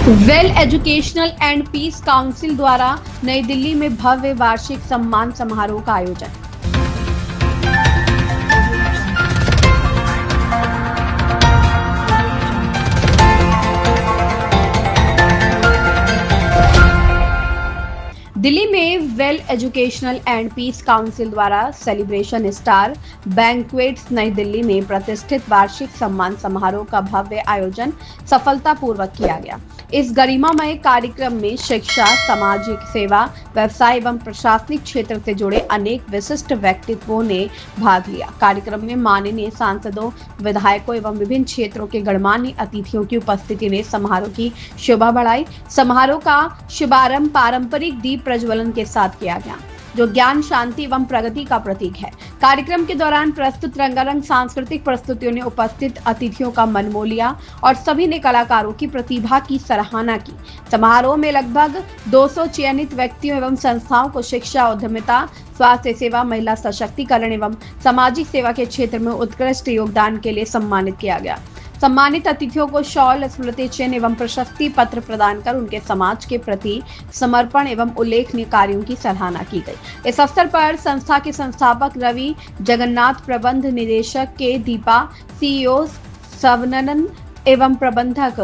Well educational and piece council द्वारा नई दिल्ली में भव्य वार्षिक सम्मान समारोह का आयोजन। दिल्ली में well educational and piece council द्वारा सेलिब्रेशन स्टार बैंक्वेट्स नई दिल्ली में प्रतिष्ठित वार्षिक सम्मान समारोह का भव्य आयोजन सफलतापूर्वक किया गया। इस गरिमामय कार्यक्रम में शिक्षा, सामाजिक सेवा, व्यवसाय एवं प्रशासनिक क्षेत्र से जुड़े अनेक विशिष्ट व्यक्तित्वों ने भाग लिया। कार्यक्रम में माननीय सांसदों, विधायकों एवं विभिन्न क्षेत्रों के गणमान्य अतिथियों की उपस्थिति ने समारोह की शोभा बढ़ाई। समारोह का शुभारंभ पारंपरिक दीप प्रज्वलन के साथ किया गया, जो ज्ञान, शांति एवं प्रगति का प्रतीक है। कार्यक्रम के दौरान प्रस्तुत रंगारंग सांस्कृतिक प्रस्तुतियों ने उपस्थित अतिथियों का मन मोह लिया और सभी ने कलाकारों की प्रतिभा की सराहना की। समारोह में लगभग 200 चयनित व्यक्तियों एवं संस्थाओं को शिक्षा, उद्यमिता, स्वास्थ्य सेवा, महिला सशक्तिकरण एवं सामाजिक सेवा के क्षेत्र में उत्कृष्ट योगदान के लिए सम्मानित किया गया। सम्मानित अतिथियों को शॉल, स्मृति चिन्ह एवं प्रशस्ति पत्र प्रदान कर उनके समाज के प्रति समर्पण एवं उल्लेखनीय कार्यों की सराहना की गई। इस अवसर पर संस्था के संस्थापक रवि जगन्नाथ, प्रबंध निदेशक के दीपा, सीईओ सवनन एवं प्रबंधक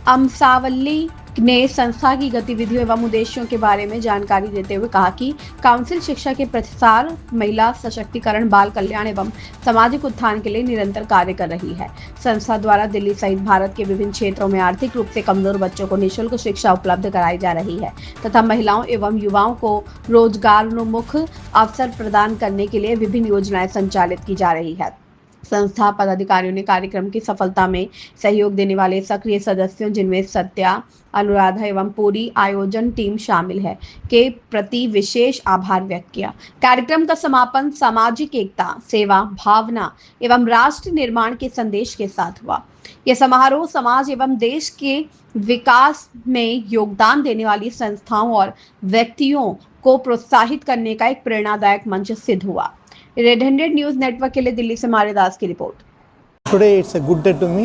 अमसावल्ली ने संस्था की गतिविधियों एवं उद्देश्यों के बारे में जानकारी देते हुए कहा कि काउंसिल शिक्षा के प्रसार, महिला सशक्तिकरण, बाल कल्याण एवं सामाजिक उत्थान के लिए निरंतर कार्य कर रही है। संस्था द्वारा दिल्ली सहित भारत के विभिन्न क्षेत्रों में आर्थिक रूप से कमजोर बच्चों को निःशुल्क शिक्षा उपलब्ध कराई जा रही है तथा महिलाओं एवं युवाओं को रोजगारोन्मुख अवसर प्रदान करने के लिए विभिन्न योजनाएं संचालित की जा रही है। संस्था पदाधिकारियों ने कार्यक्रम की सफलता में सहयोग देने वाले सक्रिय सदस्यों, जिनमें सत्या, अनुराधा एवं पूरी आयोजन टीम शामिल है, के प्रति विशेष आभार व्यक्त किया। कार्यक्रम का समापन सामाजिक एकता, सेवा भावना एवं राष्ट्र निर्माण के संदेश के साथ हुआ। यह समारोह समाज एवं देश के विकास में योगदान देने वाली संस्थाओं और व्यक्तियों को प्रोत्साहित करने का एक प्रेरणादायक मंच सिद्ध हुआ। रेड 100 न्यूज नेटवर्क के लिए दिल्ली से मारेदास की report. Today it's a good day to me,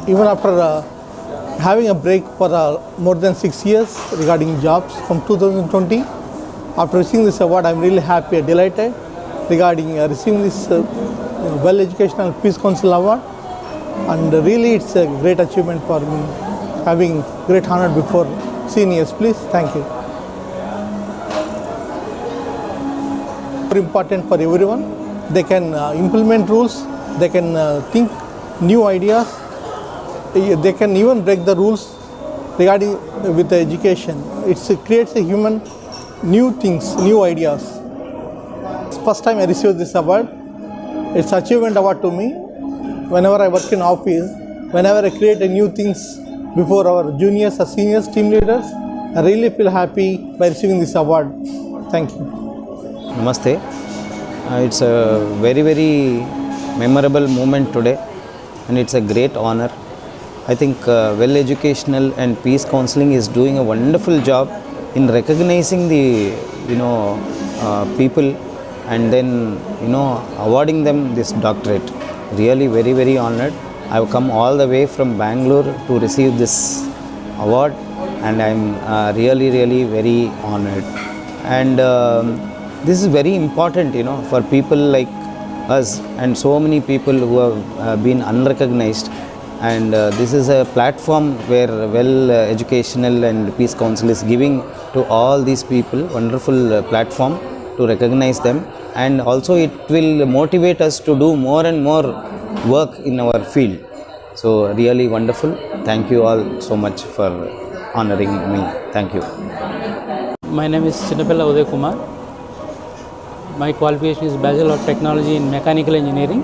even after having a break for more than 6 years regarding jobs from 2020. After receiving this award, I'm really happy and delighted regarding receiving this Well Educational Peace Council Award, and really it's a great achievement for me, having great honor before seniors. Please, thank you. Very important for everyone. They can implement rules, they can think new ideas, they can even break the rules regarding with the education. It creates a human new things, new ideas. It's first time I received this award. It's achievement award to me. Whenever I work in office, whenever I create a new things before our juniors or seniors, team leaders, I really feel happy by receiving this award. Thank you. Namaste. It's a very memorable moment today, and it's a great honor. I think Well Educational and Peace Counseling is doing a wonderful job in recognizing the people and then awarding them this doctorate. Really very honored. I've come all the way from Bangalore to receive this award, and I'm really very honored. And this is very important, for people like us and so many people who have been unrecognized. And this is a platform where Well Educational and Peace Council is giving to all these people wonderful platform to recognize them, and also it will motivate us to do more and more work in our field. So really wonderful. Thank you all so much for honoring me. Thank you. My name is Chinnapella Uday Kumar. My qualification is Bachelor of Technology in Mechanical Engineering.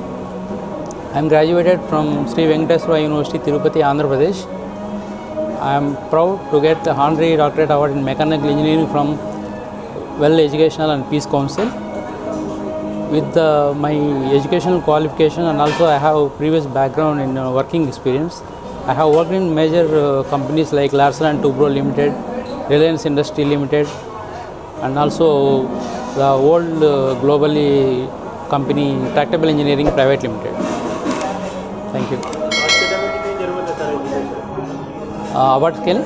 I am graduated from Sri Venkateswara University, Tirupati, Andhra Pradesh. I am proud to get the Honorary Doctorate Award in Mechanical Engineering from Well Educational and Peace Council. With my educational qualification, and also I have previous background in working experience. I have worked in major companies like Larsen and Toubro Limited, Reliance Industry Limited, and also the old globally company Tractable Engineering Private Limited. Thank you. award scale.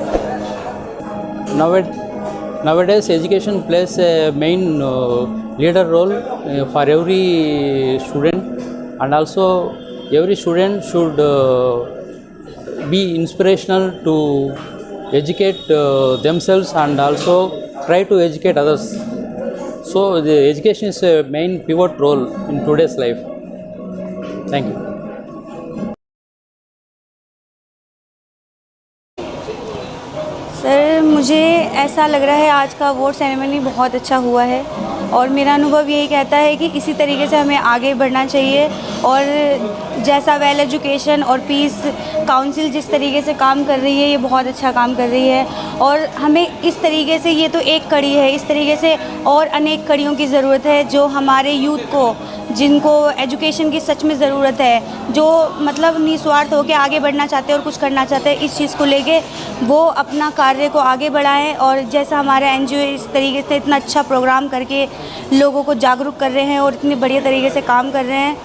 Nowadays, education plays a main leader role for every student, and also every student should be inspirational to educate themselves and also try to educate others. So the education is a main pivot role in today's life. Thank you. Sir, मुझे ऐसा लग रहा है आज का award ceremony बहुत अच्छा हुआ है और मेरा अनुभव यही कहता है कि इसी तरीके से हमें आगे बढ़ना चाहिए और जैसा वेल एजुकेशन और पीस काउंसिल जिस तरीके से काम कर रही है ये बहुत अच्छा काम कर रही है और हमें इस तरीके से, ये तो एक कड़ी है, इस तरीके से और अनेक कड़ियों की ज़रूरत है जो हमारे यूथ को, जिनको एजुकेशन की सच में ज़रूरत है, जो मतलब निस्वार्थ होकर आगे बढ़ना चाहते हैं और कुछ करना चाहते हैं, इस चीज़ को लेके वो अपना कार्य को आगे बढ़ाएं। और जैसा हमारा एनजीओ इस तरीके से इतना अच्छा प्रोग्राम करके लोगों को जागरूक कर रहे हैं और इतने बढ़िया तरीके से काम कर रहे हैं,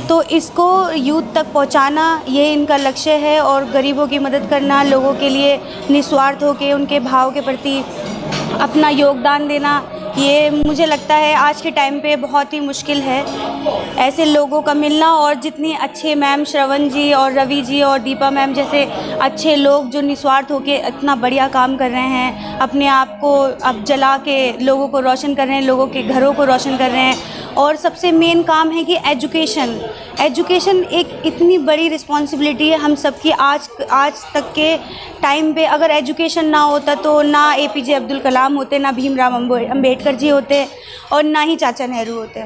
तो इसको यूथ तक पहुंचाना ये इनका लक्ष्य है और गरीबों की मदद करना, लोगों के लिए निस्वार्थ होकर उनके भाव के प्रति अपना योगदान देना, ये मुझे लगता है आज के टाइम पे बहुत ही मुश्किल है ऐसे लोगों का मिलना। और जितनी अच्छे मैम श्रवण जी और रवि जी और दीपा मैम जैसे अच्छे लोग जो निस्वार्थ होके इतना बढ़िया काम कर रहे हैं, अपने आप को अब जला के लोगों को रोशन कर रहे हैं, लोगों के घरों को रोशन कर रहे हैं। और सबसे मेन काम है कि एजुकेशन एक इतनी बड़ी रिस्पॉन्सिबिलिटी है हम सबकी। आज तक के टाइम पे अगर एजुकेशन ना होता तो ना एपीजे अब्दुल कलाम होते, ना भीमराव अम्बेडकर जी होते और ना ही चाचा नेहरू होते।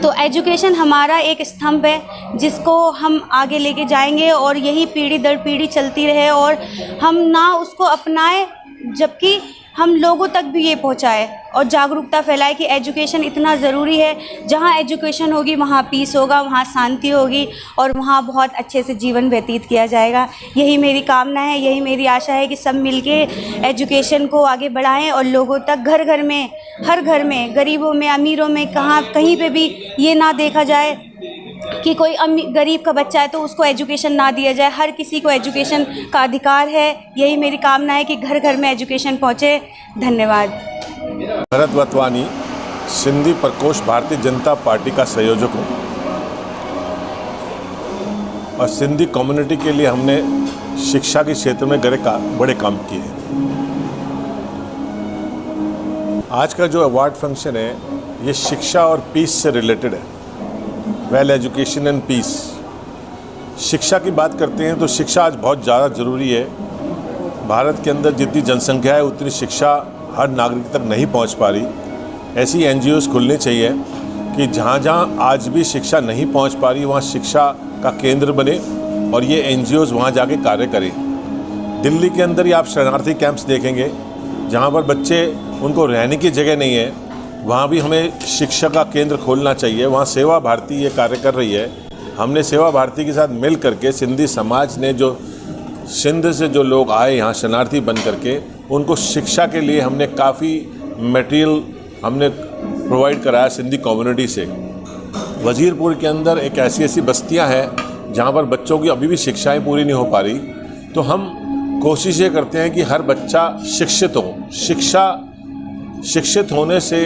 तो एजुकेशन हमारा एक स्तंभ है जिसको हम आगे लेके जाएंगे और यही पीढ़ी दर पीढ़ी चलती रहे और हम ना उसको अपनाएं, जबकि हम लोगों तक भी ये पहुंचाए और जागरूकता फैलाए कि एजुकेशन इतना ज़रूरी है। जहाँ एजुकेशन होगी वहाँ पीस होगा, वहाँ शांति होगी और वहाँ बहुत अच्छे से जीवन व्यतीत किया जाएगा। यही मेरी कामना है, यही मेरी आशा है कि सब मिलके एजुकेशन को आगे बढ़ाएं और लोगों तक, घर घर में, हर घर में, गरीबों में, अमीरों में, कहीं पे भी ये ना देखा जाए कि कोई गरीब का बच्चा है तो उसको एजुकेशन ना दिया जाए। हर किसी को एजुकेशन का अधिकार है। यही मेरी कामना है कि घर घर में एजुकेशन पहुँचे। धन्यवाद। भरत वतवानी, सिंधी प्रकोष्ठ भारतीय जनता पार्टी का संयोजक हूँ और सिंधी कम्युनिटी के लिए हमने शिक्षा के क्षेत्र में बड़े काम किए हैं। आज का जो अवार्ड फंक्शन है ये शिक्षा और पीस से रिलेटेड है। Well education and peace. शिक्षा की बात करते हैं तो शिक्षा आज बहुत ज़्यादा ज़रूरी है। भारत के अंदर जितनी जनसंख्या है उतनी शिक्षा हर नागरिक तक नहीं पहुंच पा रही। ऐसी एनजीओज़ खुलनी चाहिए कि जहां जहां आज भी शिक्षा नहीं पहुंच पा रही वहां शिक्षा का केंद्र बने और ये एनजीओज़ वहां जाके कार्य करें। दिल्ली के अंदर ही आप शरणार्थी कैंप्स देखेंगे जहां पर बच्चे, उनको रहने की जगह नहीं है, वहाँ भी हमें शिक्षा का केंद्र खोलना चाहिए। वहाँ सेवा भारती ये कार्य कर रही है। हमने सेवा भारती के साथ मिल करके सिंधी समाज ने जो सिंध से जो लोग आए यहाँ शरणार्थी बन करके, उनको शिक्षा के लिए हमने काफ़ी मटेरियल हमने प्रोवाइड कराया सिंधी कम्युनिटी से। वजीरपुर के अंदर एक ऐसी बस्तियाँ हैं जहाँ पर बच्चों की अभी भी शिक्षाएँ पूरी नहीं हो पा रही। तो हम कोशिश ये करते हैं कि हर बच्चा शिक्षित हो। शिक्षित होने से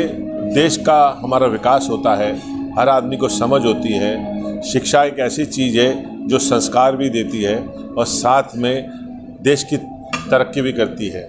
देश का हमारा विकास होता है, हर आदमी को समझ होती है। शिक्षा एक ऐसी चीज़ है जो संस्कार भी देती है और साथ में देश की तरक्की भी करती है।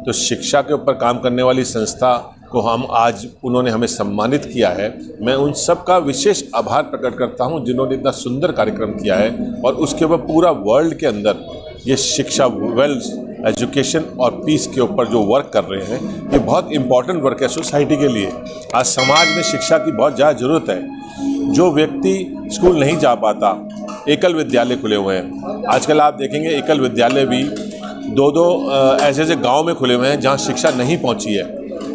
तो शिक्षा के ऊपर काम करने वाली संस्था को आज उन्होंने हमें सम्मानित किया है। मैं उन सब का विशेष आभार प्रकट करता हूं जिन्होंने इतना सुंदर कार्यक्रम किया है और उसके ऊपर पूरा वर्ल्ड के अंदर ये शिक्षा, वेल एजुकेशन और पीस के ऊपर जो वर्क कर रहे हैं, ये बहुत इम्पॉर्टेंट वर्क है सोसाइटी के लिए। आज समाज में शिक्षा की बहुत ज़्यादा ज़रूरत है। जो व्यक्ति स्कूल नहीं जा पाता, एकल विद्यालय खुले हुए हैं। आजकल आप देखेंगे एकल विद्यालय भी दो ऐसे गांव में खुले हुए हैं जहां शिक्षा नहीं पहुंची है।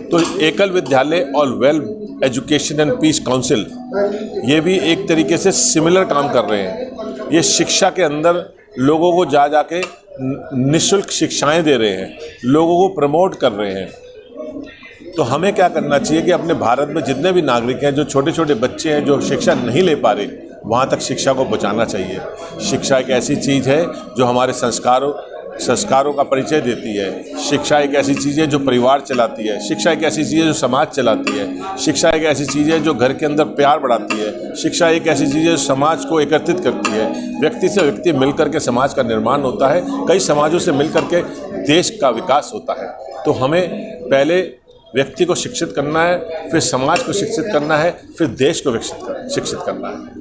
तो एकल विद्यालय और well education and piece council ये भी एक तरीके से सिमिलर काम कर रहे हैं। ये शिक्षा के अंदर लोगों को जाके निःशुल्क शिक्षाएं दे रहे हैं, लोगों को प्रमोट कर रहे हैं। तो हमें क्या करना चाहिए कि अपने भारत में जितने भी नागरिक हैं, जो छोटे छोटे बच्चे हैं जो शिक्षा नहीं ले पा रहे, वहाँ तक शिक्षा को पहुँचाना चाहिए। शिक्षा एक ऐसी चीज़ है जो हमारे संस्कारों संस्कारों का परिचय देती है। शिक्षा एक ऐसी चीज़ है जो परिवार चलाती है। शिक्षा एक ऐसी चीज़ है जो समाज चलाती है। शिक्षा एक ऐसी चीज़ है जो घर के अंदर प्यार बढ़ाती है। शिक्षा एक ऐसी चीज़ है जो समाज को एकत्रित करती है। व्यक्ति से व्यक्ति मिलकर के समाज का निर्माण होता है, कई समाजों से मिलकर के देश का विकास होता है। तो हमें पहले व्यक्ति को शिक्षित करना है, फिर समाज को शिक्षित करना है, फिर देश को शिक्षित करना है।